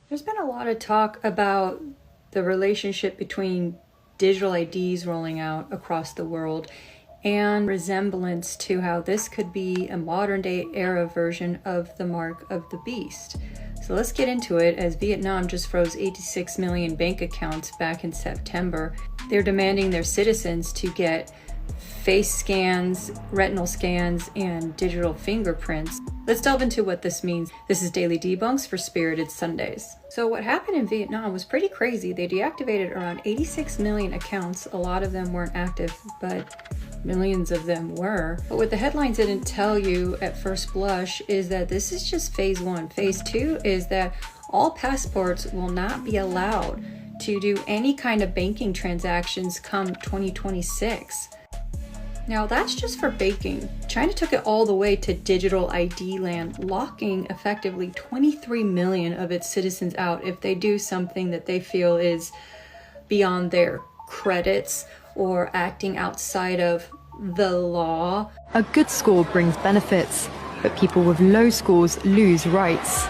There's been a lot of talk about the relationship between digital IDs rolling out across the world and resemblance to how this could be a modern day era version of the mark of the beast. So let's get into it, as Vietnam just froze 86 million bank accounts back in September. They're demanding their citizens to get face scans, retinal scans, and digital fingerprints. Let's delve into what this means. This is Daily Debunks for Spirited Sundays. So what happened in Vietnam was pretty crazy. They deactivated around 86 million accounts. A lot of them weren't active, but millions of them were. But what the headlines didn't tell you at first blush is that this is just phase one. Phase two is that all passports will not be allowed to do any kind of banking transactions come 2026. Now that's just for banking. China took it all the way to digital ID land, locking effectively 23 million of its citizens out if they do something that they feel is beyond their credits or acting outside of the law. A good score brings benefits, but people with low scores lose rights.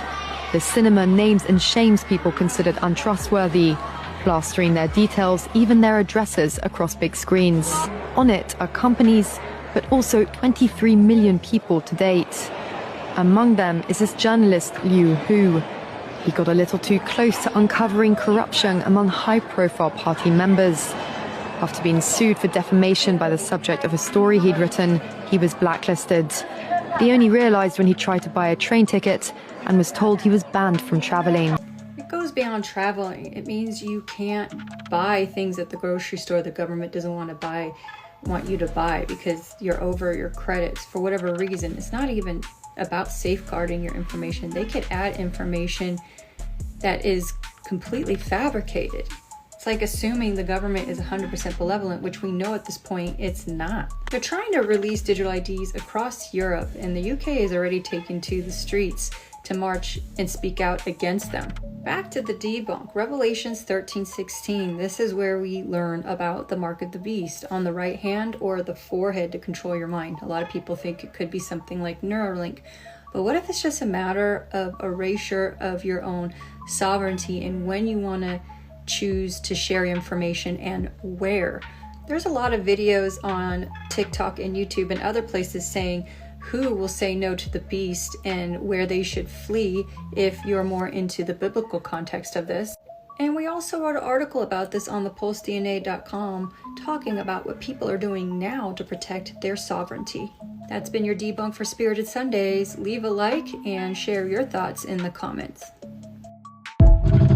The cinema names and shames people considered untrustworthy, plastering their details, even their addresses, across big screens. On it are companies, but also 23 million people to date. Among them is this journalist Liu Hu. He got a little too close to uncovering corruption among high-profile party members. After being sued for defamation by the subject of a story he'd written, he was blacklisted. He only realized when he tried to buy a train ticket and was told he was banned from traveling. It goes beyond traveling. It means you can't buy things at the grocery store the government doesn't want you to buy because you're over your credits for whatever reason. It's not even about safeguarding your information. They could add information that is completely fabricated. It's like assuming the government is 100% benevolent, which we know at this point it's not. They're trying to release digital IDs across Europe, and the UK is already taken to the streets to march and speak out against them. Back to the debunk. Revelations 13:16. This is where we learn about the mark of the beast on the right hand or the forehead to control your mind. A lot of people think it could be something like Neuralink. But what if it's just a matter of erasure of your own sovereignty and when you want to choose to share your information and where? There's a lot of videos on TikTok and YouTube and other places saying who will say no to the beast and where they should flee if you're more into the biblical context of this. And we also wrote an article about this on thepulsedna.com talking about what people are doing now to protect their sovereignty. That's been your debunk for Spirited Sundays. Leave a like and share your thoughts in the comments.